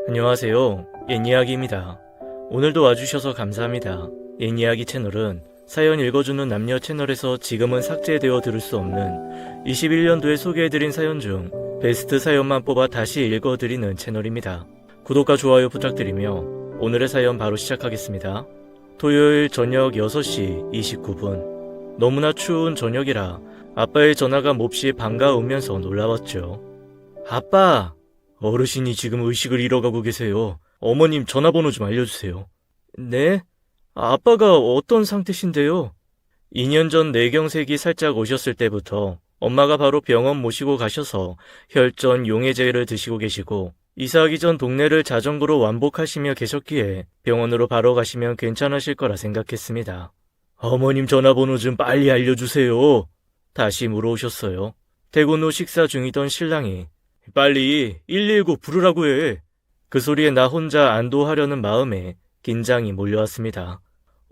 안녕하세요. 옛이야기입니다. 오늘도 와주셔서 감사합니다. 옛이야기 채널은 사연 읽어주는 남녀 채널에서 지금은 삭제되어 들을 수 없는 21년도에 소개해드린 사연 중 베스트 사연만 뽑아 다시 읽어드리는 채널입니다. 구독과 좋아요 부탁드리며 오늘의 사연 바로 시작하겠습니다. 토요일 저녁 6시 29분. 너무나 추운 저녁이라 아빠의 전화가 몹시 반가우면서 놀라웠죠. 아빠! 어르신이 지금 의식을 잃어가고 계세요. 어머님 전화번호 좀 알려주세요. 네? 아빠가 어떤 상태신데요? 2년 전 뇌경색이 살짝 오셨을 때부터 엄마가 바로 병원 모시고 가셔서 혈전 용해제를 드시고 계시고 이사하기 전 동네를 자전거로 완복하시며 계셨기에 병원으로 바로 가시면 괜찮으실 거라 생각했습니다. 어머님 전화번호 좀 빨리 알려주세요. 다시 물어오셨어요. 퇴근 후 식사 중이던 신랑이 빨리 119 부르라고 해. 그 소리에 나 혼자 안도하려는 마음에 긴장이 몰려왔습니다.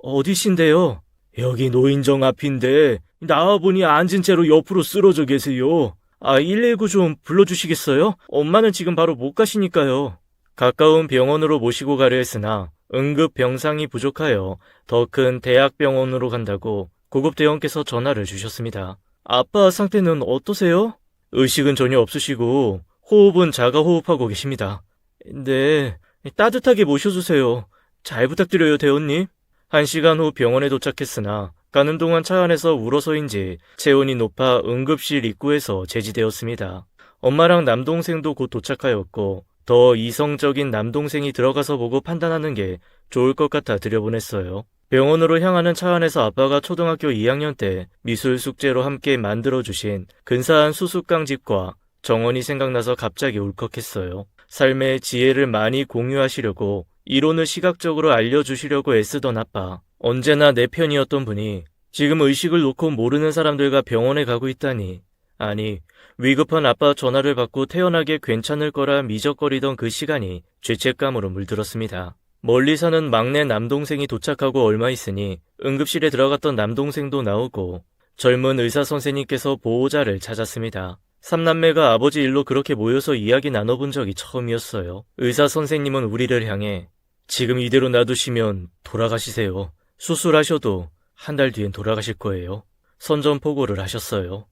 어디신데요? 여기 노인정 앞인데 나와보니 앉은 채로 옆으로 쓰러져 계세요. 119 좀 불러주시겠어요? 엄마는 지금 바로 못 가시니까요. 가까운 병원으로 모시고 가려 했으나 응급 병상이 부족하여 더 큰 대학병원으로 간다고 구급대원께서 전화를 주셨습니다. 아빠 상태는 어떠세요? 의식은 전혀 없으시고 호흡은 자가호흡하고 계십니다. 네, 따뜻하게 모셔주세요. 잘 부탁드려요, 대원님. 1시간 후 병원에 도착했으나 가는 동안 차 안에서 울어서인지 체온이 높아 응급실 입구에서 제지되었습니다. 엄마랑 남동생도 곧 도착하였고 더 이성적인 남동생이 들어가서 보고 판단하는 게 좋을 것 같아 들여보냈어요. 병원으로 향하는 차 안에서 아빠가 초등학교 2학년 때 미술 숙제로 함께 만들어주신 근사한 수수깡집과 정원이 생각나서 갑자기 울컥했어요. 삶의 지혜를 많이 공유하시려고 이론을 시각적으로 알려주시려고 애쓰던 아빠. 언제나 내 편이었던 분이 지금 의식을 놓고 모르는 사람들과 병원에 가고 있다니. 아니, 위급한 아빠 전화를 받고 태어나게 괜찮을 거라 미적거리던 그 시간이 죄책감으로 물들었습니다. 멀리 사는 막내 남동생이 도착하고 얼마 있으니 응급실에 들어갔던 남동생도 나오고 젊은 의사 선생님께서 보호자를 찾았습니다. 3남매가 아버지 일로 그렇게 모여서 이야기 나눠본 적이 처음이었어요. 의사 선생님은 우리를 향해 지금 이대로 놔두시면 돌아가시세요. 수술하셔도 한 달 뒤엔 돌아가실 거예요. 선전포고를 하셨어요.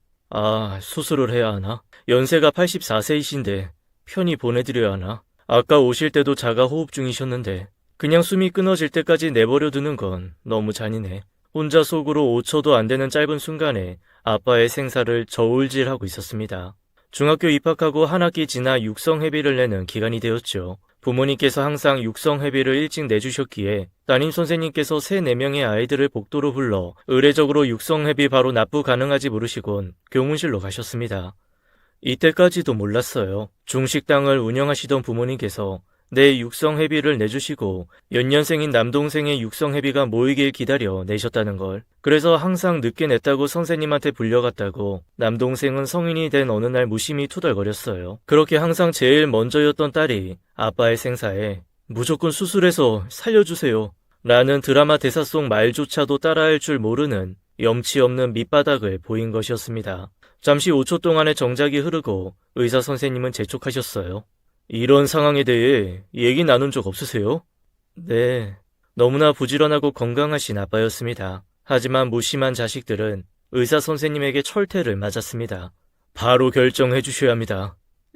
수술을 해야 하나? 연세가 84세이신데 편히 보내드려야 하나? 아까 오실 때도 자가호흡 중이셨는데 그냥 숨이 끊어질 때까지 내버려 두는 건 너무 잔인해. 혼자 속으로 5초도 안 되는 짧은 순간에 아빠의 생사를 저울질하고 있었습니다. 중학교 입학하고 한 학기 지나 육성회비를 내는 기간이 되었죠. 부모님께서 항상 육성회비를 일찍 내주셨기에 담임 선생님께서 3-4명의 아이들을 복도로 불러 의례적으로 육성회비 바로 납부 가능하지 물으시곤 교문실로 가셨습니다. 이때까지도 몰랐어요. 중식당을 운영하시던 부모님께서 내 육성회비를 내주시고 연년생인 남동생의 육성회비가 모이길 기다려 내셨다는 걸. 그래서 항상 늦게 냈다고 선생님한테 불려갔다고 남동생은 성인이 된 어느 날 무심히 투덜거렸어요. 그렇게 항상 제일 먼저였던 딸이 아빠의 생사에 무조건 수술해서 살려주세요 라는 드라마 대사 속 말조차도 따라할 줄 모르는 염치 없는 밑바닥을 보인 것이었습니다. 잠시 5초 동안의 정작이 흐르고 의사 선생님은 재촉하셨어요. 이런 상황에 대해 얘기 나눈 적 없으세요? 네, 너무나 부지런하고 건강하신 아빠였습니다. 하지만 무심한 자식들은 의사 선생님에게 철퇴를 맞았습니다. 바로 결정해 주셔야 합니다.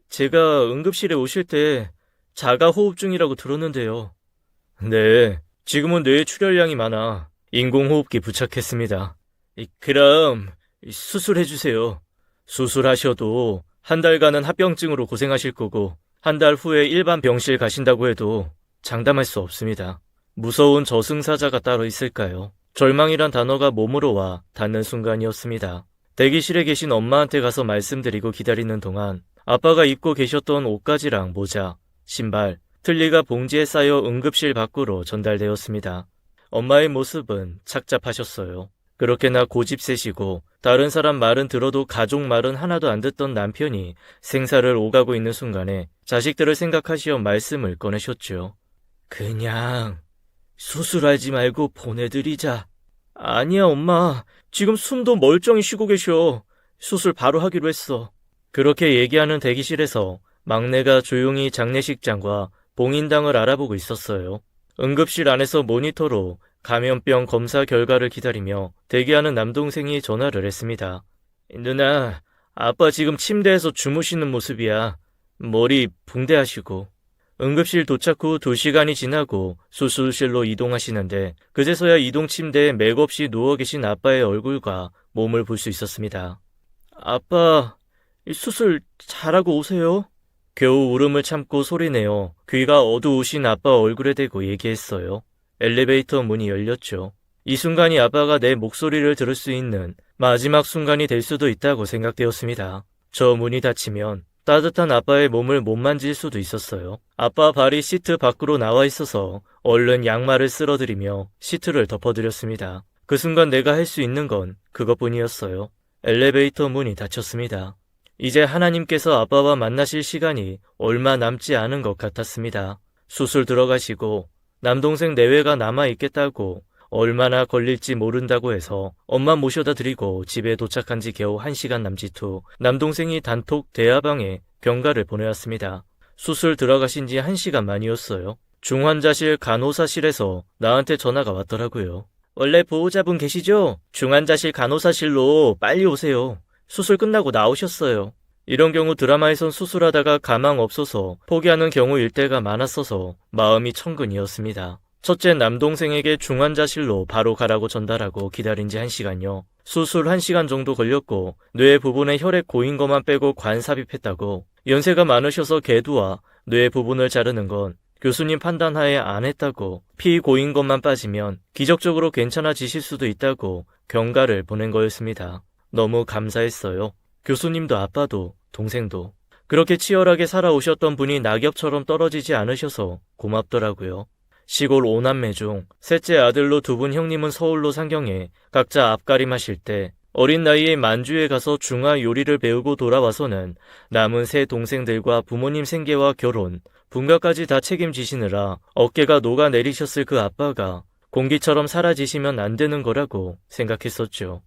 제가 응급실에 오실 때 자가호흡 중이라고 들었는데요. 네, 지금은 뇌에 출혈량이 많아 인공호흡기 부착했습니다. 그럼 수술해 주세요. 수술하셔도 한 달간은 합병증으로 고생하실 거고 한 달 후에 일반 병실 가신다고 해도 장담할 수 없습니다. 무서운 저승사자가 따로 있을까요? 절망이란 단어가 몸으로 와 닿는 순간이었습니다. 대기실에 계신 엄마한테 가서 말씀드리고 기다리는 동안 아빠가 입고 계셨던 옷가지랑 모자, 신발, 틀니가 봉지에 쌓여 응급실 밖으로 전달되었습니다. 엄마의 모습은 착잡하셨어요. 그렇게나 고집세시고 다른 사람 말은 들어도 가족 말은 하나도 안 듣던 남편이 생사를 오가고 있는 순간에 자식들을 생각하시어 말씀을 꺼내셨죠. 그냥 수술하지 말고 보내드리자. 아니야 엄마, 지금 숨도 멀쩡히 쉬고 계셔. 수술 바로 하기로 했어. 그렇게 얘기하는 대기실에서 막내가 조용히 장례식장과 봉인당을 알아보고 있었어요. 응급실 안에서 모니터로 감염병 검사 결과를 기다리며 대기하는 남동생이 전화를 했습니다. 누나, 아빠 지금 침대에서 주무시는 모습이야. 머리 붕대하시고. 응급실 도착 후 2시간이 지나고 수술실로 이동하시는데 그제서야 이동 침대에 맥없이 누워 계신 아빠의 얼굴과 몸을 볼 수 있었습니다. 아빠, 수술 잘하고 오세요? 겨우 울음을 참고 소리내어 귀가 어두우신 아빠 얼굴에 대고 얘기했어요. 엘리베이터 문이 열렸죠. 이 순간이 아빠가 내 목소리를 들을 수 있는 마지막 순간이 될 수도 있다고 생각되었습니다. 저 문이 닫히면 따뜻한 아빠의 몸을 못 만질 수도 있었어요. 아빠 발이 시트 밖으로 나와 있어서 얼른 양말을 쓸어드리며 시트를 덮어드렸습니다. 그 순간 내가 할 수 있는 건 그것뿐이었어요. 엘리베이터 문이 닫혔습니다. 이제 하나님께서 아빠와 만나실 시간이 얼마 남지 않은 것 같았습니다. 수술 들어가시고 남동생 내외가 남아있겠다고 얼마나 걸릴지 모른다고 해서 엄마 모셔다 드리고 집에 도착한 지 겨우 1시간 남짓 후 남동생이 단톡 대화방에 경과를 보내왔습니다. 수술 들어가신 지 1시간 만이었어요. 중환자실 간호사실에서 나한테 전화가 왔더라고요. 원래 보호자분 계시죠? 중환자실 간호사실로 빨리 오세요. 수술 끝나고 나오셨어요. 이런 경우 드라마에선 수술하다가 가망 없어서 포기하는 경우일 때가 많았어서 마음이 천근이었습니다. 첫째 남동생에게 중환자실로 바로 가라고 전달하고 기다린 지 1시간요. 수술 1시간 정도 걸렸고 뇌 부분에 혈액 고인 것만 빼고 관 삽입했다고. 연세가 많으셔서 개두와 뇌 부분을 자르는 건 교수님 판단하에 안 했다고. 피 고인 것만 빠지면 기적적으로 괜찮아지실 수도 있다고 경과를 보낸 거였습니다. 너무 감사했어요. 교수님도 아빠도 동생도. 그렇게 치열하게 살아오셨던 분이 낙엽처럼 떨어지지 않으셔서 고맙더라고요. 시골 5남매 중 셋째 아들로 2분 형님은 서울로 상경해 각자 앞가림하실 때 어린 나이에 만주에 가서 중화 요리를 배우고 돌아와서는 남은 세 동생들과 부모님 생계와 결혼, 분가까지 다 책임지시느라 어깨가 녹아내리셨을 그 아빠가 공기처럼 사라지시면 안 되는 거라고 생각했었죠.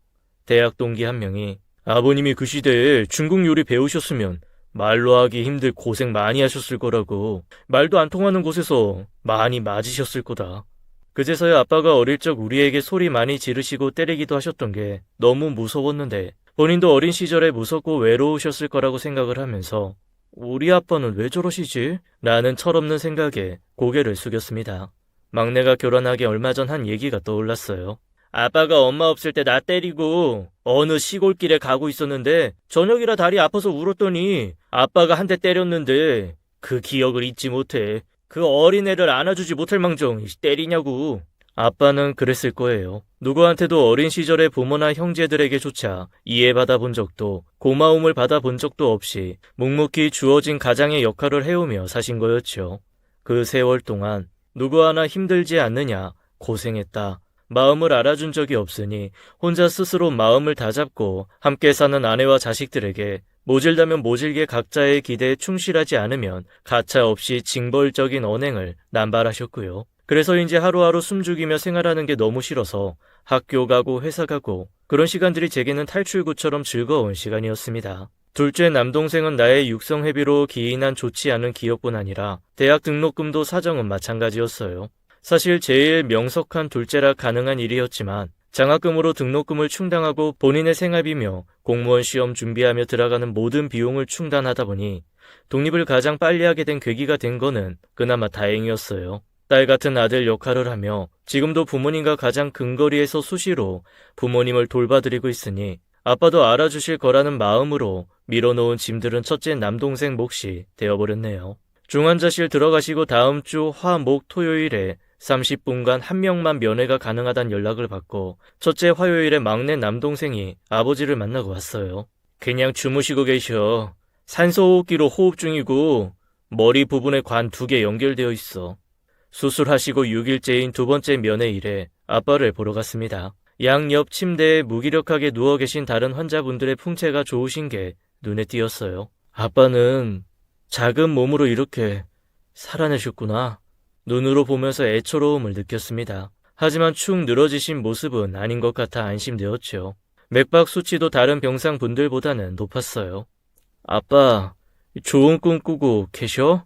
대학 동기 한 명이 아버님이 그 시대에 중국 요리 배우셨으면 말로 하기 힘들 고생 많이 하셨을 거라고. 말도 안 통하는 곳에서 많이 맞으셨을 거다. 그제서야 아빠가 어릴 적 우리에게 소리 많이 지르시고 때리기도 하셨던 게 너무 무서웠는데 본인도 어린 시절에 무섭고 외로우셨을 거라고 생각을 하면서 우리 아빠는 왜 저러시지? 라는 철없는 생각에 고개를 숙였습니다. 막내가 결혼하기 얼마 전 한 얘기가 떠올랐어요. 아빠가 엄마 없을 때 나 때리고 어느 시골길에 가고 있었는데 저녁이라 다리 아파서 울었더니 아빠가 한 대 때렸는데 그 기억을 잊지 못해. 그 어린애를 안아주지 못할 망정 때리냐고. 아빠는 그랬을 거예요. 누구한테도 어린 시절의 부모나 형제들에게조차 이해받아 본 적도 고마움을 받아본 적도 없이 묵묵히 주어진 가장의 역할을 해오며 사신 거였죠. 그 세월 동안 누구 하나 힘들지 않느냐, 고생했다, 마음을 알아준 적이 없으니 혼자 스스로 마음을 다잡고 함께 사는 아내와 자식들에게 모질다면 모질게 각자의 기대에 충실하지 않으면 가차없이 징벌적인 언행을 남발하셨고요. 그래서인지 하루하루 숨죽이며 생활하는 게 너무 싫어서 학교 가고 회사 가고 그런 시간들이 제게는 탈출구처럼 즐거운 시간이었습니다. 둘째 남동생은 나의 육성회비로 기인한 좋지 않은 기억뿐 아니라 대학 등록금도 사정은 마찬가지였어요. 사실 제일 명석한 둘째라 가능한 일이었지만 장학금으로 등록금을 충당하고 본인의 생활비며 공무원 시험 준비하며 들어가는 모든 비용을 충당하다 보니 독립을 가장 빨리 하게 된 계기가 된 거는 그나마 다행이었어요. 딸 같은 아들 역할을 하며 지금도 부모님과 가장 근거리에서 수시로 부모님을 돌봐드리고 있으니 아빠도 알아주실 거라는 마음으로 밀어놓은 짐들은 첫째 남동생 몫이 되어버렸네요. 중환자실 들어가시고 다음 주 화, 목, 토요일에 30분간 한 명만 면회가 가능하다는 연락을 받고 첫째 화요일에 막내 남동생이 아버지를 만나고 왔어요. 그냥 주무시고 계셔. 산소호흡기로 호흡 중이고 머리 부분에 관 2개 연결되어 있어. 수술하시고 6일째인 2번째 면회일에 아빠를 보러 갔습니다. 양옆 침대에 무기력하게 누워 계신 다른 환자분들의 풍채가 좋으신 게 눈에 띄었어요. 아빠는 작은 몸으로 이렇게 살아내셨구나. 눈으로 보면서 애처로움을 느꼈습니다. 하지만 축 늘어지신 모습은 아닌 것 같아 안심되었죠. 맥박 수치도 다른 병상 분들보다는 높았어요. 아빠, 좋은 꿈 꾸고 계셔?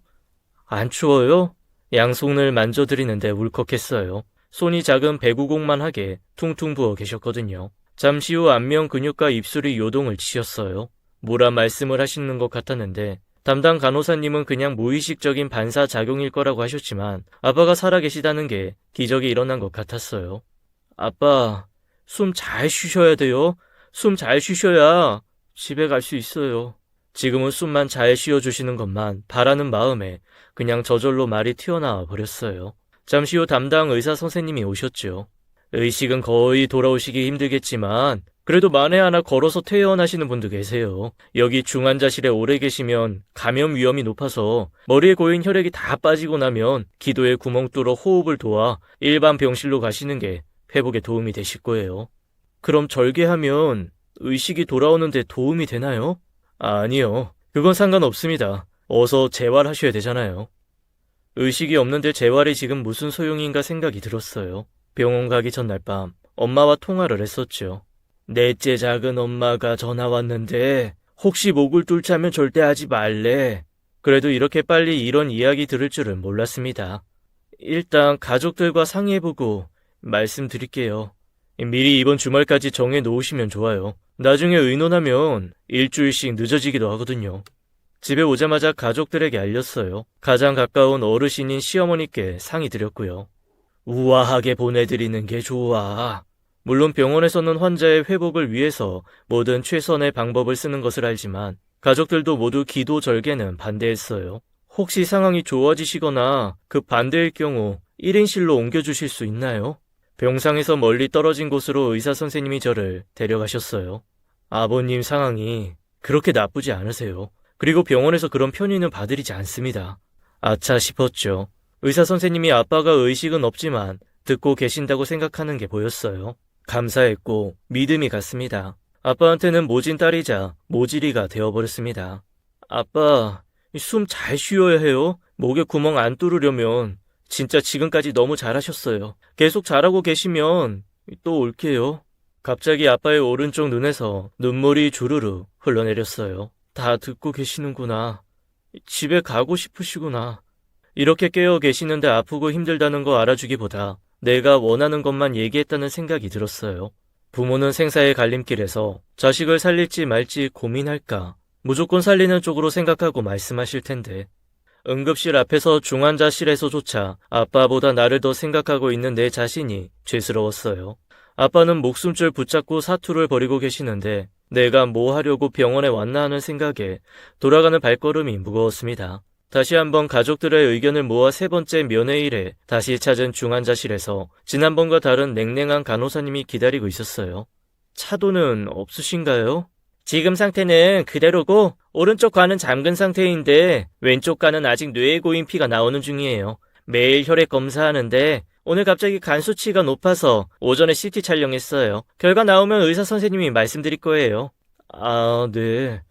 안 추워요? 양손을 만져드리는데 울컥했어요. 손이 작은 배구공만 하게 퉁퉁 부어 계셨거든요. 잠시 후 안면 근육과 입술이 요동을 치셨어요. 뭐라 말씀을 하시는 것 같았는데 담당 간호사님은 그냥 무의식적인 반사작용일 거라고 하셨지만 아빠가 살아계시다는 게 기적이 일어난 것 같았어요. 아빠, 숨 잘 쉬셔야 돼요. 숨 잘 쉬셔야 집에 갈 수 있어요. 지금은 숨만 잘 쉬어주시는 것만 바라는 마음에 그냥 저절로 말이 튀어나와 버렸어요. 잠시 후 담당 의사 선생님이 오셨죠. 의식은 거의 돌아오시기 힘들겠지만 그래도 만에 하나 걸어서 퇴원하시는 분도 계세요. 여기 중환자실에 오래 계시면 감염 위험이 높아서 머리에 고인 혈액이 다 빠지고 나면 기도에 구멍 뚫어 호흡을 도와 일반 병실로 가시는 게 회복에 도움이 되실 거예요. 그럼 절개하면 의식이 돌아오는데 도움이 되나요? 아니요. 그건 상관없습니다. 어서 재활하셔야 되잖아요. 의식이 없는데 재활이 지금 무슨 소용인가 생각이 들었어요. 병원 가기 전날 밤 엄마와 통화를 했었죠. 넷째 작은 엄마가 전화 왔는데 혹시 목을 뚫자면 절대 하지 말래. 그래도 이렇게 빨리 이런 이야기 들을 줄은 몰랐습니다. 일단 가족들과 상의해보고 말씀드릴게요. 미리 이번 주말까지 정해 놓으시면 좋아요. 나중에 의논하면 일주일씩 늦어지기도 하거든요. 집에 오자마자 가족들에게 알렸어요. 가장 가까운 어르신인 시어머니께 상의드렸고요. 우아하게 보내드리는 게 좋아. 물론 병원에서는 환자의 회복을 위해서 모든 최선의 방법을 쓰는 것을 알지만 가족들도 모두 기도 절개는 반대했어요. 혹시 상황이 좋아지시거나 급 반대일 경우 1인실로 옮겨주실 수 있나요? 병상에서 멀리 떨어진 곳으로 의사 선생님이 저를 데려가셨어요. 아버님 상황이 그렇게 나쁘지 않으세요. 그리고 병원에서 그런 편의는 봐드리지 않습니다. 아차 싶었죠. 의사 선생님이 아빠가 의식은 없지만 듣고 계신다고 생각하는 게 보였어요. 감사했고 믿음이 갔습니다. 아빠한테는 모진 딸이자 모질이가 되어버렸습니다. 아빠, 숨 잘 쉬어야 해요. 목에 구멍 안 뚫으려면 진짜 지금까지 너무 잘하셨어요. 계속 잘하고 계시면 또 올게요. 갑자기 아빠의 오른쪽 눈에서 눈물이 주르르 흘러내렸어요. 다 듣고 계시는구나. 집에 가고 싶으시구나. 이렇게 깨어 계시는데 아프고 힘들다는 거 알아주기보다 내가 원하는 것만 얘기했다는 생각이 들었어요. 부모는 생사의 갈림길에서 자식을 살릴지 말지 고민할까? 무조건 살리는 쪽으로 생각하고 말씀하실 텐데 응급실 앞에서 중환자실에서조차 아빠보다 나를 더 생각하고 있는 내 자신이 죄스러웠어요. 아빠는 목숨줄 붙잡고 사투를 벌이고 계시는데 내가 뭐 하려고 병원에 왔나 하는 생각에 돌아가는 발걸음이 무거웠습니다. 다시 한번 가족들의 의견을 모아 세 번째 면회일에 다시 찾은 중환자실에서 지난번과 다른 냉랭한 간호사님이 기다리고 있었어요. 차도는 없으신가요? 지금 상태는 그대로고 오른쪽 관은 잠근 상태인데 왼쪽 관은 아직 뇌에 고인 피가 나오는 중이에요. 매일 혈액 검사하는데 오늘 갑자기 간 수치가 높아서 오전에 CT 촬영했어요. 결과 나오면 의사 선생님이 말씀드릴 거예요. 아, 네.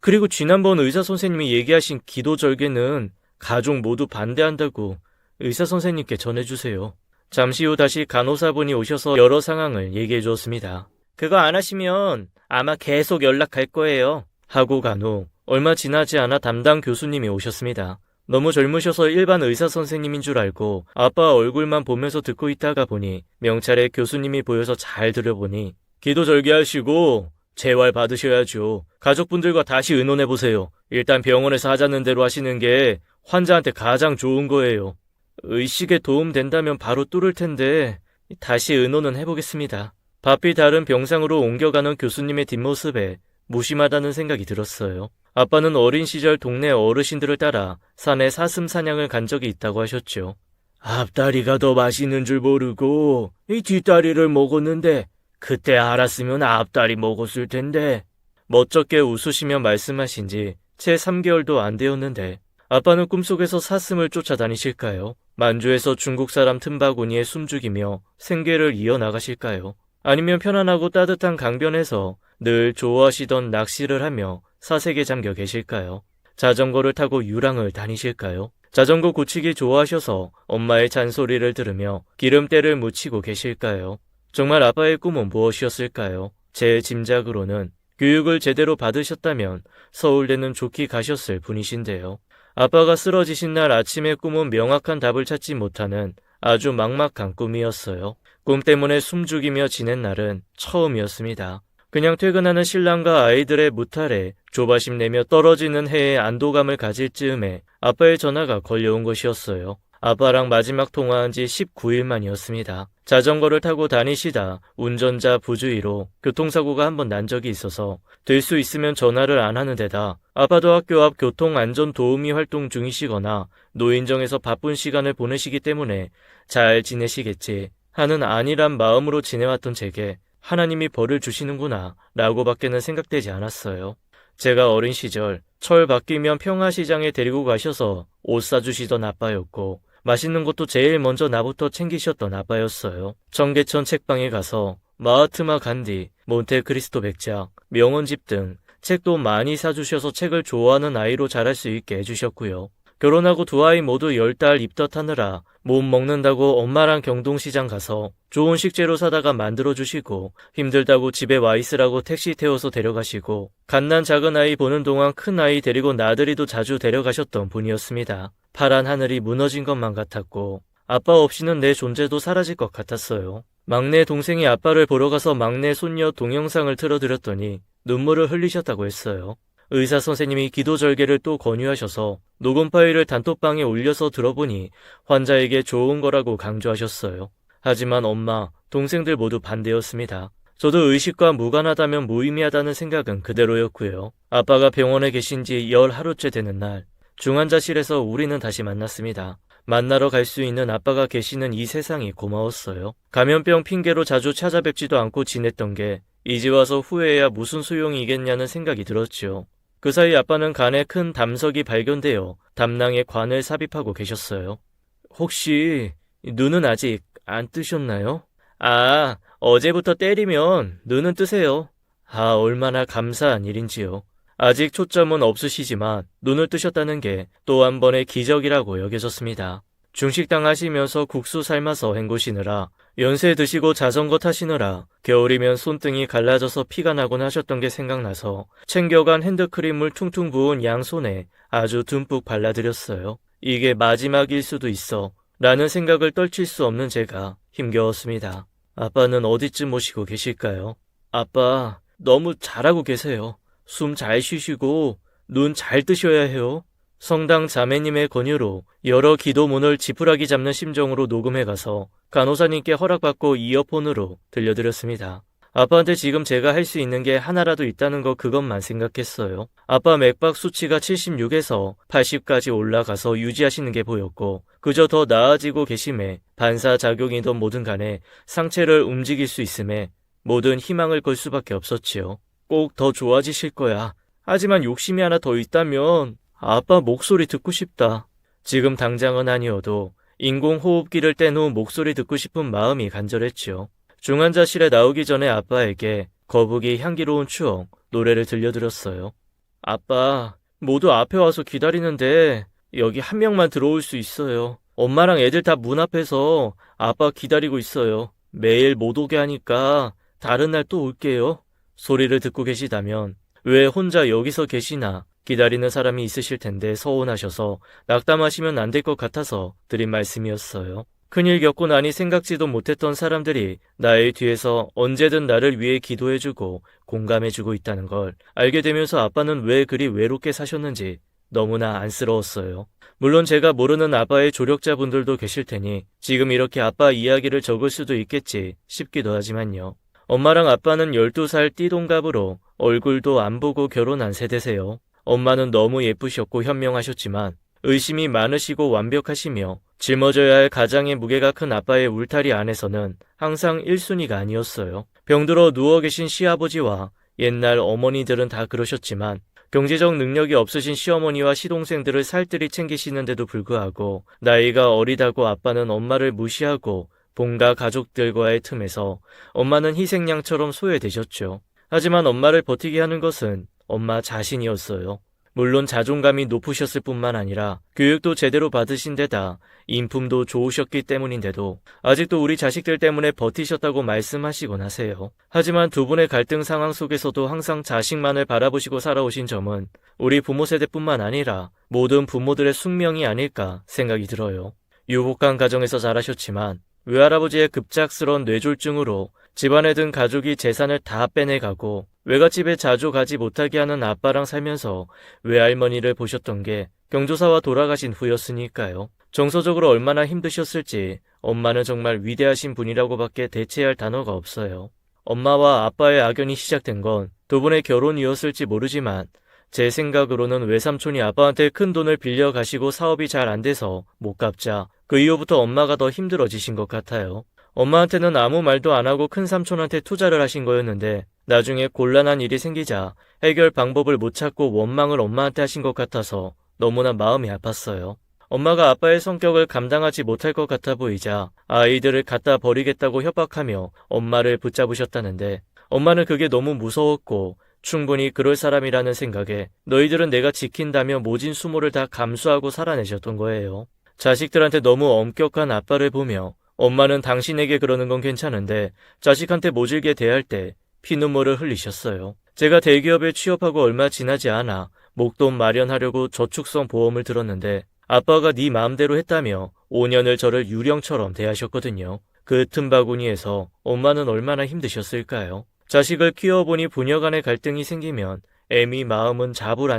그리고 지난번 의사 선생님이 얘기하신 기도 절개는 가족 모두 반대한다고 의사 선생님께 전해주세요. 잠시 후 다시 간호사분이 오셔서 여러 상황을 얘기해 주었습니다. 그거 안 하시면 아마 계속 연락할 거예요. 하고 간 후 얼마 지나지 않아 담당 교수님이 오셨습니다. 너무 젊으셔서 일반 의사 선생님인 줄 알고 아빠 얼굴만 보면서 듣고 있다가 보니 명찰에 교수님이 보여서 잘 들여보니 기도 절개하시고 재활 받으셔야죠. 가족분들과 다시 의논해보세요. 일단 병원에서 하자는 대로 하시는 게 환자한테 가장 좋은 거예요. 의식에 도움된다면 바로 뚫을 텐데 다시 의논은 해보겠습니다. 바삐 다른 병상으로 옮겨가는 교수님의 뒷모습에 무심하다는 생각이 들었어요. 아빠는 어린 시절 동네 어르신들을 따라 산에 사슴 사냥을 간 적이 있다고 하셨죠. 앞다리가 더 맛있는 줄 모르고 이 뒷다리를 먹었는데 그때 알았으면 앞다리 먹었을 텐데. 멋쩍게 웃으시며 말씀하신 지 채 3개월도 안 되었는데 아빠는 꿈속에서 사슴을 쫓아다니실까요? 만주에서 중국 사람 틈바구니에 숨죽이며 생계를 이어나가실까요? 아니면 편안하고 따뜻한 강변에서 늘 좋아하시던 낚시를 하며 사색에 잠겨 계실까요? 자전거를 타고 유랑을 다니실까요? 자전거 고치기 좋아하셔서 엄마의 잔소리를 들으며 기름때를 묻히고 계실까요? 정말 아빠의 꿈은 무엇이었을까요? 제 짐작으로는 교육을 제대로 받으셨다면 서울대는 좋게 가셨을 분이신데요. 아빠가 쓰러지신 날 아침에 꿈은 명확한 답을 찾지 못하는 아주 막막한 꿈이었어요. 꿈 때문에 숨죽이며 지낸 날은 처음이었습니다. 그냥 퇴근하는 신랑과 아이들의 무탈에 조바심 내며 떨어지는 해에 안도감을 가질 즈음에 아빠의 전화가 걸려온 것이었어요. 아빠랑 마지막 통화한 지 19일 만이었습니다. 자전거를 타고 다니시다 운전자 부주의로 교통사고가 한 번 난 적이 있어서 될 수 있으면 전화를 안 하는 데다 아빠도 학교 앞 교통안전도우미 활동 중이시거나 노인정에서 바쁜 시간을 보내시기 때문에 잘 지내시겠지 하는 안일한 마음으로 지내왔던 제게 하나님이 벌을 주시는구나 라고밖에는 생각되지 않았어요. 제가 어린 시절 철 바뀌면 평화시장에 데리고 가셔서 옷 사주시던 아빠였고 맛있는 것도 제일 먼저 나부터 챙기셨던 아빠였어요. 청계천 책방에 가서 마하트마 간디, 몬테크리스토 백작, 명언집 등 책도 많이 사주셔서 책을 좋아하는 아이로 자랄 수 있게 해주셨고요. 결혼하고 두 아이 모두 10달 입덧하느라 못 먹는다고 엄마랑 경동시장 가서 좋은 식재료 사다가 만들어주시고 힘들다고 집에 와 있으라고 택시 태워서 데려가시고 갓난 작은 아이 보는 동안 큰 아이 데리고 나들이도 자주 데려가셨던 분이었습니다. 파란 하늘이 무너진 것만 같았고 아빠 없이는 내 존재도 사라질 것 같았어요. 막내 동생이 아빠를 보러 가서 막내 손녀 동영상을 틀어드렸더니 눈물을 흘리셨다고 했어요. 의사 선생님이 기도절개를 또 권유하셔서 녹음 파일을 단톡방에 올려서 들어보니 환자에게 좋은 거라고 강조하셨어요. 하지만 엄마, 동생들 모두 반대였습니다. 저도 의식과 무관하다면 무의미하다는 생각은 그대로였고요. 아빠가 병원에 계신 지 10하루째 되는 날, 중환자실에서 우리는 다시 만났습니다. 만나러 갈 수 있는 아빠가 계시는 이 세상이 고마웠어요. 감염병 핑계로 자주 찾아뵙지도 않고 지냈던 게 이제 와서 후회해야 무슨 소용이겠냐는 생각이 들었죠. 그 사이 아빠는 간에 큰 담석이 발견되어 담낭에 관을 삽입하고 계셨어요. 혹시 눈은 아직 안 뜨셨나요? 아, 어제부터 때리면 눈은 뜨세요. 아, 얼마나 감사한 일인지요. 아직 초점은 없으시지만 눈을 뜨셨다는 게 또 한 번의 기적이라고 여겨졌습니다. 중식당 하시면서 국수 삶아서 헹구시느라 연세 드시고 자전거 타시느라 겨울이면 손등이 갈라져서 피가 나곤 하셨던 게 생각나서 챙겨간 핸드크림을 퉁퉁 부은 양손에 아주 듬뿍 발라드렸어요. 이게 마지막일 수도 있어 라는 생각을 떨칠 수 없는 제가 힘겨웠습니다. 아빠는 어디쯤 오시고 계실까요? 아빠 너무 잘하고 계세요. 숨 잘 쉬시고 눈 잘 뜨셔야 해요. 성당 자매님의 권유로 여러 기도문을 지푸라기 잡는 심정으로 녹음해가서 간호사님께 허락받고 이어폰으로 들려드렸습니다. 아빠한테 지금 제가 할 수 있는 게 하나라도 있다는 거 그것만 생각했어요. 아빠 맥박 수치가 76에서 80까지 올라가서 유지하시는 게 보였고 그저 더 나아지고 계심에 반사작용이든 뭐든 간에 상체를 움직일 수 있음에 모든 희망을 걸 수밖에 없었지요. 꼭 더 좋아지실 거야. 하지만 욕심이 하나 더 있다면 아빠 목소리 듣고 싶다. 지금 당장은 아니어도 인공호흡기를 뗀 후 목소리 듣고 싶은 마음이 간절했지요. 중환자실에 나오기 전에 아빠에게 거북이 향기로운 추억 노래를 들려드렸어요. 아빠, 모두 앞에 와서 기다리는데 여기 한 명만 들어올 수 있어요. 엄마랑 애들 다 문 앞에서 아빠 기다리고 있어요. 매일 못 오게 하니까 다른 날 또 올게요. 소리를 듣고 계시다면 왜 혼자 여기서 계시나 기다리는 사람이 있으실 텐데 서운하셔서 낙담하시면 안 될 것 같아서 드린 말씀이었어요. 큰일 겪고 나니 생각지도 못했던 사람들이 나의 뒤에서 언제든 나를 위해 기도해주고 공감해주고 있다는 걸 알게 되면서 아빠는 왜 그리 외롭게 사셨는지 너무나 안쓰러웠어요. 물론 제가 모르는 아빠의 조력자분들도 계실 테니 지금 이렇게 아빠 이야기를 적을 수도 있겠지 싶기도 하지만요. 엄마랑 아빠는 12살 띠동갑으로 얼굴도 안 보고 결혼한 세대세요. 엄마는 너무 예쁘셨고 현명하셨지만 의심이 많으시고 완벽하시며 짊어져야 할 가장의 무게가 큰 아빠의 울타리 안에서는 항상 1순위가 아니었어요. 병들어 누워 계신 시아버지와 옛날 어머니들은 다 그러셨지만 경제적 능력이 없으신 시어머니와 시동생들을 살뜰히 챙기시는데도 불구하고 나이가 어리다고 아빠는 엄마를 무시하고 본가 가족들과의 틈에서 엄마는 희생양처럼 소외되셨죠. 하지만 엄마를 버티게 하는 것은 엄마 자신이었어요. 물론 자존감이 높으셨을 뿐만 아니라 교육도 제대로 받으신 데다 인품도 좋으셨기 때문인데도 아직도 우리 자식들 때문에 버티셨다고 말씀하시곤 하세요. 하지만 두 분의 갈등 상황 속에서도 항상 자식만을 바라보시고 살아오신 점은 우리 부모 세대뿐만 아니라 모든 부모들의 숙명이 아닐까 생각이 들어요. 유복한 가정에서 자라셨지만 외할아버지의 급작스러운 뇌졸중으로 집안에 든 가족이 재산을 다 빼내가고 외갓집에 자주 가지 못하게 하는 아빠랑 살면서 외할머니를 보셨던 게 경조사와 돌아가신 후였으니까요. 정서적으로 얼마나 힘드셨을지 엄마는 정말 위대하신 분이라고밖에 대체할 단어가 없어요. 엄마와 아빠의 악연이 시작된 건 두 분의 결혼이었을지 모르지만 제 생각으로는 외삼촌이 아빠한테 큰 돈을 빌려 가시고 사업이 잘 안 돼서 못 갚자 그 이후부터 엄마가 더 힘들어지신 것 같아요. 엄마한테는 아무 말도 안 하고 큰 삼촌한테 투자를 하신 거였는데 나중에 곤란한 일이 생기자 해결 방법을 못 찾고 원망을 엄마한테 하신 것 같아서 너무나 마음이 아팠어요. 엄마가 아빠의 성격을 감당하지 못할 것 같아 보이자 아이들을 갖다 버리겠다고 협박하며 엄마를 붙잡으셨다는데 엄마는 그게 너무 무서웠고 충분히 그럴 사람이라는 생각에 너희들은 내가 지킨다며 모진 수모를 다 감수하고 살아내셨던 거예요. 자식들한테 너무 엄격한 아빠를 보며 엄마는 당신에게 그러는 건 괜찮은데 자식한테 모질게 대할 때 피눈물을 흘리셨어요. 제가 대기업에 취업하고 얼마 지나지 않아 목돈 마련하려고 저축성 보험을 들었는데 아빠가 네 마음대로 했다며 5년을 저를 유령처럼 대하셨거든요. 그 틈바구니에서 엄마는 얼마나 힘드셨을까요? 자식을 키워보니 부녀 간의 갈등이 생기면 애미 마음은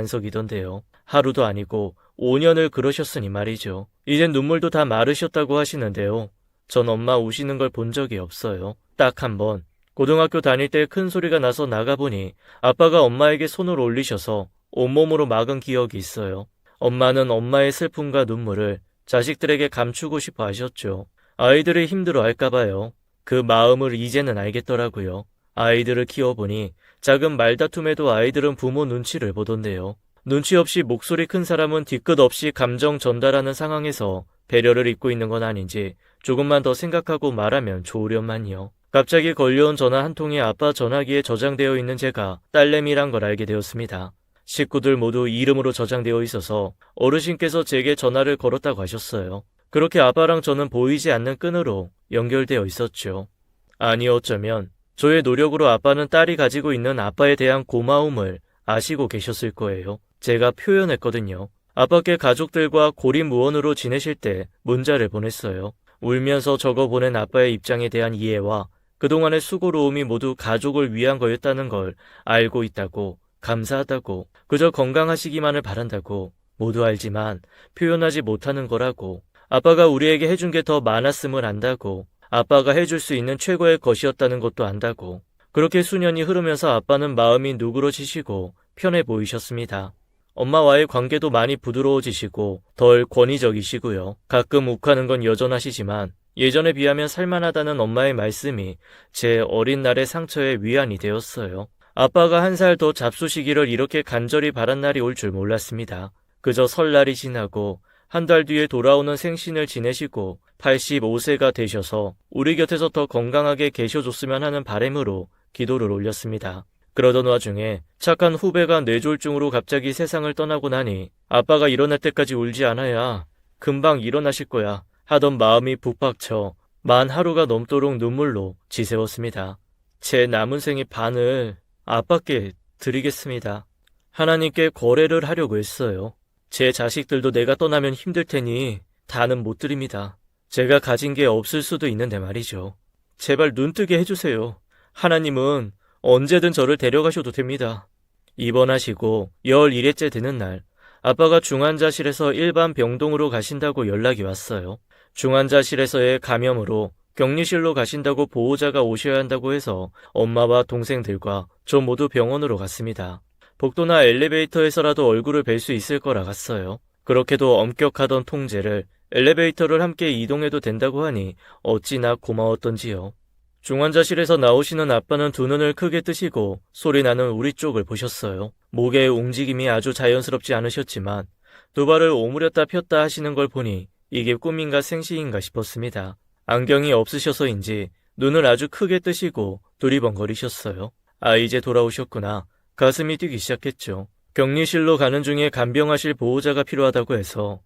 잡을안석이던데요. 하루도 아니고 5년을 그러셨으니 말이죠. 이젠 눈물도 다 마르셨다고 하시는데요. 전 엄마 우시는 걸 본 적이 없어요. 딱 한 번. 고등학교 다닐 때 큰 소리가 나서 나가보니 아빠가 엄마에게 손을 올리셔서 온몸으로 막은 기억이 있어요. 엄마는 엄마의 슬픔과 눈물을 자식들에게 감추고 싶어 하셨죠. 아이들이 힘들어 할까봐요. 그 마음을 이제는 알겠더라고요. 아이들을 키워보니 작은 말다툼에도 아이들은 부모 눈치를 보던데요. 눈치 없이 목소리 큰 사람은 뒤끝 없이 감정 전달하는 상황에서 배려를 잊고 있는 건 아닌지 조금만 더 생각하고 말하면 좋으련만요. 갑자기 걸려온 전화 한 통이 아빠 전화기에 저장되어 있는 제가 딸내미란 걸 알게 되었습니다. 식구들 모두 이름으로 저장되어 있어서 어르신께서 제게 전화를 걸었다고 하셨어요. 그렇게 아빠랑 저는 보이지 않는 끈으로 연결되어 있었죠. 아니 어쩌면 저의 노력으로 아빠는 딸이 가지고 있는 아빠에 대한 고마움을 아시고 계셨을 거예요. 제가 표현했거든요. 아빠께 가족들과 고립무원으로 지내실 때 문자를 보냈어요. 울면서 적어 보낸 아빠의 입장에 대한 이해와 그동안의 수고로움이 모두 가족을 위한 거였다는 걸 알고 있다고, 감사하다고, 그저 건강하시기만을 바란다고, 모두 알지만 표현하지 못하는 거라고, 아빠가 우리에게 해준 게 더 많았음을 안다고, 아빠가 해줄 수 있는 최고의 것이었다는 것도 안다고. 그렇게 수년이 흐르면서 아빠는 마음이 누그러지시고 편해 보이셨습니다. 엄마와의 관계도 많이 부드러워지시고 덜 권위적이시고요. 가끔 욱하는 건 여전하시지만 예전에 비하면 살만하다는 엄마의 말씀이 제 어린 날의 상처에 위안이 되었어요. 아빠가 한 살 더 잡수시기를 이렇게 간절히 바란 날이 올 줄 몰랐습니다. 그저 설날이 지나고 한 달 뒤에 돌아오는 생신을 지내시고 85세가 되셔서 우리 곁에서 더 건강하게 계셔줬으면 하는 바람으로 기도를 올렸습니다. 그러던 와중에 착한 후배가 뇌졸중으로 갑자기 세상을 떠나고 나니 아빠가 일어날 때까지 울지 않아야 금방 일어나실 거야 하던 마음이 북박쳐 만 하루가 넘도록 눈물로 지새웠습니다. 제 남은 생의 반을 아빠께 드리겠습니다. 하나님께 거래를 하려고 했어요. 제 자식들도 내가 떠나면 힘들 테니 다는 못 드립니다. 제가 가진 게 없을 수도 있는데 말이죠. 제발 눈뜨게 해주세요. 하나님은 언제든 저를 데려가셔도 됩니다. 입원하시고 11일째 되는 날 아빠가 중환자실에서 일반 병동으로 가신다고 연락이 왔어요. 중환자실에서의 감염으로 격리실로 가신다고 보호자가 오셔야 한다고 해서 엄마와 동생들과 저 모두 병원으로 갔습니다. 복도나 엘리베이터에서라도 얼굴을 뵐 수 있을 거라 갔어요. 그렇게도 엄격하던 통제를 엘리베이터를 함께 이동해도 된다고 하니 어찌나 고마웠던지요. 중환자실에서 나오시는 아빠는 두 눈을 크게 뜨시고 소리나는 우리 쪽을 보셨어요. 목의 움직임이 아주 자연스럽지 않으셨지만 두 발을 오므렸다 폈다 하시는 걸 보니 이게 꿈인가 생시인가 싶었습니다. 안경이 없으셔서인지 눈을 아주 크게 뜨시고 두리번거리셨어요. 아, 이제 돌아오셨구나. 가슴이 뛰기 시작했죠. 격리실로 가는 중에 간병하실 보호자가 필요하다고 해서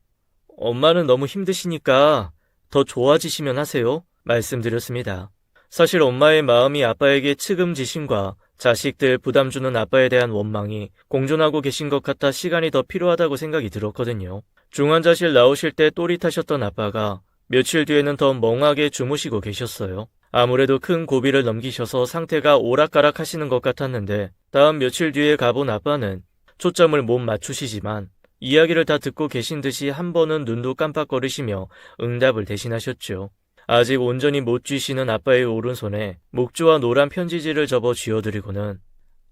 엄마는 너무 힘드시니까 더 좋아지시면 하세요. 말씀드렸습니다. 사실 엄마의 마음이 아빠에게 측은지심과 자식들 부담 주는 아빠에 대한 원망이 공존하고 계신 것 같아 시간이 더 필요하다고 생각이 들었거든요. 중환자실 나오실 때 또릿하셨던 아빠가 며칠 뒤에는 더 멍하게 주무시고 계셨어요. 아무래도 큰 고비를 넘기셔서 상태가 오락가락 하시는 것 같았는데 다음 며칠 뒤에 가본 아빠는 초점을 못 맞추시지만 이야기를 다 듣고 계신 듯이 한 번은 눈도 깜빡거리시며 응답을 대신하셨죠. 아직 온전히 못 쥐시는 아빠의 오른손에 목주와 노란 편지지를 접어 쥐어드리고는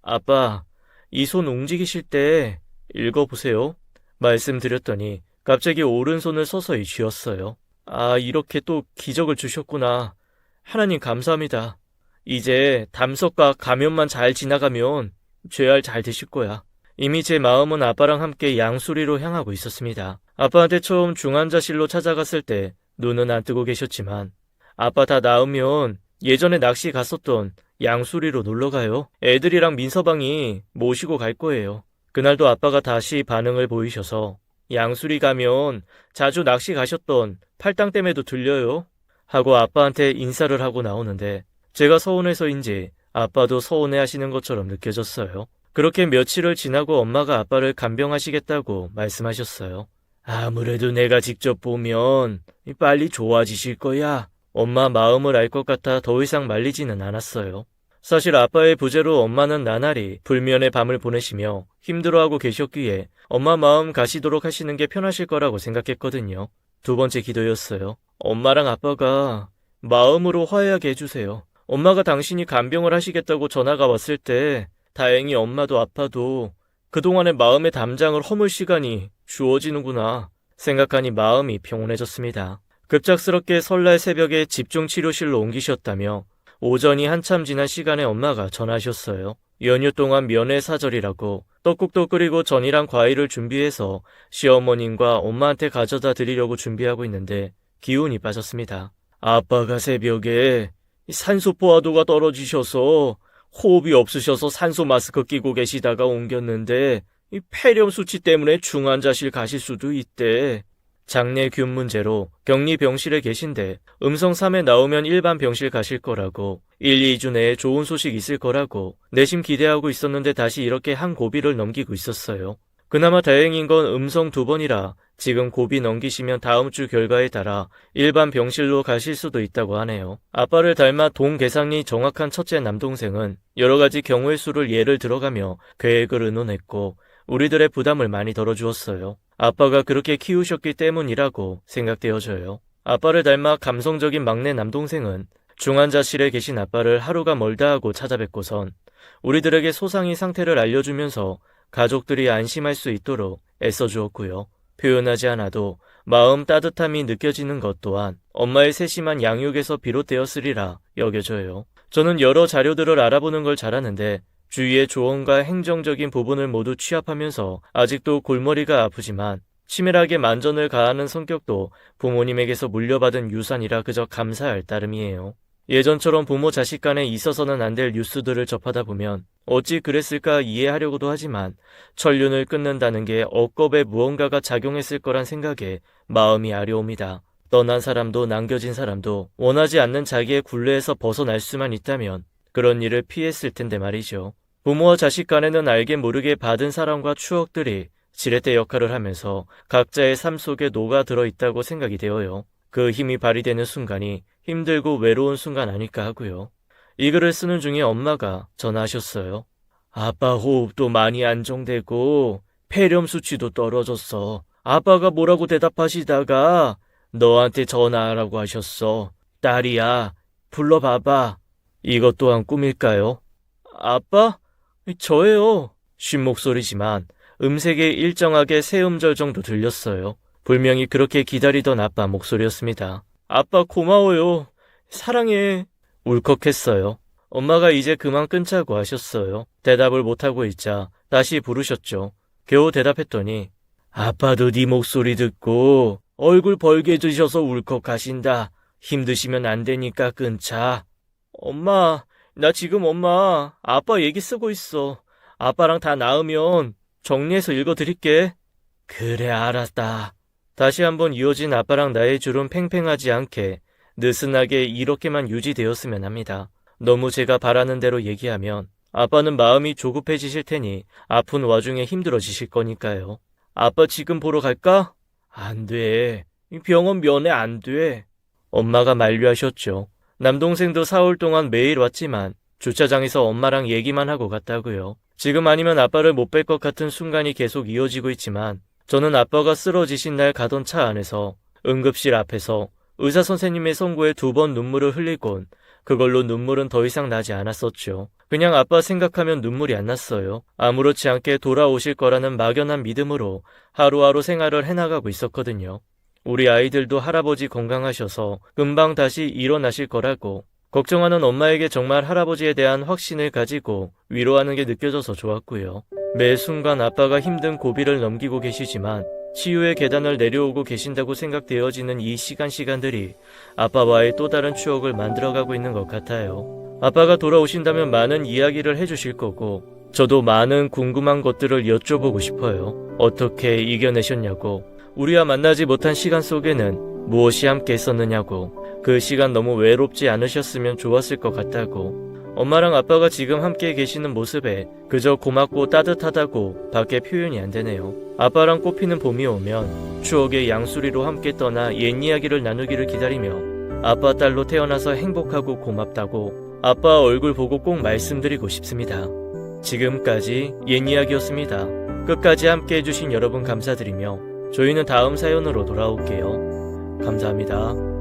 아빠, 이 손 움직이실 때 읽어보세요. 말씀드렸더니 갑자기 오른손을 서서히 쥐었어요. 아, 이렇게 또 기적을 주셨구나. 하나님 감사합니다. 이제 담석과 감염만 잘 지나가면 죄알 잘 되실 거야. 이미 제 마음은 아빠랑 함께 양수리로 향하고 있었습니다. 아빠한테 처음 중환자실로 찾아갔을 때 눈은 안 뜨고 계셨지만 아빠 다 나으면 예전에 낚시 갔었던 양수리로 놀러가요. 애들이랑 민서방이 모시고 갈 거예요. 그날도 아빠가 다시 반응을 보이셔서 양수리 가면 자주 낚시 가셨던 팔당댐에도 들려요. 하고 아빠한테 인사를 하고 나오는데 제가 서운해서인지 아빠도 서운해 하시는 것처럼 느껴졌어요. 그렇게 며칠을 지나고 엄마가 아빠를 간병하시겠다고 말씀하셨어요. 아무래도 내가 직접 보면 빨리 좋아지실 거야. 엄마 마음을 알 것 같아 더 이상 말리지는 않았어요. 사실 아빠의 부재로 엄마는 나날이 불면의 밤을 보내시며 힘들어하고 계셨기에 엄마 마음 가시도록 하시는 게 편하실 거라고 생각했거든요. 두 번째 기도였어요. 엄마랑 아빠가 마음으로 화해하게 해주세요. 엄마가 당신이 간병을 하시겠다고 전화가 왔을 때 다행히 엄마도 아빠도 그동안의 마음의 담장을 허물 시간이 주어지는구나 생각하니 마음이 평온해졌습니다. 급작스럽게 설날 새벽에 집중치료실로 옮기셨다며 오전이 한참 지난 시간에 엄마가 전화하셨어요. 연휴 동안 면회사절이라고 떡국도 끓이고 전이랑 과일을 준비해서 시어머님과 엄마한테 가져다 드리려고 준비하고 있는데 기운이 빠졌습니다. 아빠가 새벽에 산소 포화도가 떨어지셔서 호흡이 없으셔서 산소 마스크 끼고 계시다가 옮겼는데 폐렴 수치 때문에 중환자실 가실 수도 있대. 장내균 문제로 격리 병실에 계신데 음성 3에 나오면 일반 병실 가실 거라고 1, 2주 내에 좋은 소식 있을 거라고 내심 기대하고 있었는데 다시 이렇게 한 고비를 넘기고 있었어요. 그나마 다행인 건 음성 2번이라 지금 고비 넘기시면 다음 주 결과에 따라 일반 병실로 가실 수도 있다고 하네요. 아빠를 닮아 돈 계산이 정확한 첫째 남동생은 여러 가지 경우의 수를 예를 들어가며 계획을 의논했고 우리들의 부담을 많이 덜어주었어요. 아빠가 그렇게 키우셨기 때문이라고 생각되어져요. 아빠를 닮아 감성적인 막내 남동생은 중환자실에 계신 아빠를 하루가 멀다 하고 찾아뵙고선 우리들에게 소상히 상태를 알려주면서 가족들이 안심할 수 있도록 애써주었고요. 표현하지 않아도 마음 따뜻함이 느껴지는 것 또한 엄마의 세심한 양육에서 비롯되었으리라 여겨져요. 저는 여러 자료들을 알아보는 걸 잘하는데 주위의 조언과 행정적인 부분을 모두 취합하면서 아직도 골머리가 아프지만 치밀하게 만전을 가하는 성격도 부모님에게서 물려받은 유산이라 그저 감사할 따름이에요. 예전처럼 부모 자식 간에 있어서는 안 될 뉴스들을 접하다 보면 어찌 그랬을까 이해하려고도 하지만 천륜을 끊는다는 게 억겁에 무언가가 작용했을 거란 생각에 마음이 아려옵니다. 떠난 사람도 남겨진 사람도 원하지 않는 자기의 굴레에서 벗어날 수만 있다면 그런 일을 피했을 텐데 말이죠. 부모와 자식 간에는 알게 모르게 받은 사랑과 추억들이 지렛대 역할을 하면서 각자의 삶 속에 녹아들어 있다고 생각이 되어요. 그 힘이 발휘되는 순간이 힘들고 외로운 순간 아닐까 하고요. 이 글을 쓰는 중에 엄마가 전화하셨어요. 아빠 호흡도 많이 안정되고 폐렴 수치도 떨어졌어. 아빠가 뭐라고 대답하시다가 너한테 전화하라고 하셨어. 딸이야, 불러봐봐. 이것 또한 꿈일까요? 아빠? 저예요. 쉰 목소리지만 음색에 일정하게 새 음절 정도 들렸어요. 분명히 그렇게 기다리던 아빠 목소리였습니다. 아빠 고마워요. 사랑해. 울컥했어요. 엄마가 이제 그만 끊자고 하셨어요. 대답을 못하고 있자 다시 부르셨죠. 겨우 대답했더니 아빠도 네 목소리 듣고 얼굴 벌개지셔서 울컥하신다. 힘드시면 안 되니까 끊자. 엄마, 나 지금 엄마 아빠 얘기 쓰고 있어. 아빠랑 다 나으면 정리해서 읽어드릴게. 그래, 알았다. 다시 한번 이어진 아빠랑 나의 줄은 팽팽하지 않게 느슨하게 이렇게만 유지되었으면 합니다. 너무 제가 바라는 대로 얘기하면 아빠는 마음이 조급해지실 테니 아픈 와중에 힘들어지실 거니까요. 아빠 지금 보러 갈까? 안 돼. 병원 면회 안 돼. 엄마가 만류하셨죠. 남동생도 4월 동안 매일 왔지만 주차장에서 엄마랑 얘기만 하고 갔다고요. 지금 아니면 아빠를 못 뵐 것 같은 순간이 계속 이어지고 있지만 저는 아빠가 쓰러지신 날 가던 차 안에서 응급실 앞에서 의사 선생님의 선고에 2번 눈물을 흘리곤 그걸로 눈물은 더 이상 나지 않았었죠. 그냥 아빠 생각하면 눈물이 안 났어요. 아무렇지 않게 돌아오실 거라는 막연한 믿음으로 하루하루 생활을 해나가고 있었거든요. 우리 아이들도 할아버지 건강하셔서 금방 다시 일어나실 거라고 걱정하는 엄마에게 정말 할아버지에 대한 확신을 가지고 위로하는 게 느껴져서 좋았고요. 매 순간 아빠가 힘든 고비를 넘기고 계시지만 치유의 계단을 내려오고 계신다고 생각되어지는 이 시간들이 아빠와의 또 다른 추억을 만들어가고 있는 것 같아요. 아빠가 돌아오신다면 많은 이야기를 해주실 거고 저도 많은 궁금한 것들을 여쭤보고 싶어요. 어떻게 이겨내셨냐고, 우리와 만나지 못한 시간 속에는 무엇이 함께 했었느냐고, 그 시간 너무 외롭지 않으셨으면 좋았을 것 같다고, 엄마랑 아빠가 지금 함께 계시는 모습에 그저 고맙고 따뜻하다고 밖에 표현이 안 되네요. 아빠랑 꽃피는 봄이 오면 추억의 양수리로 함께 떠나 옛 이야기를 나누기를 기다리며 아빠 딸로 태어나서 행복하고 고맙다고 아빠 얼굴 보고 꼭 말씀드리고 싶습니다. 지금까지 옛 이야기였습니다. 끝까지 함께 해주신 여러분 감사드리며 저희는 다음 사연으로 돌아올게요. 감사합니다.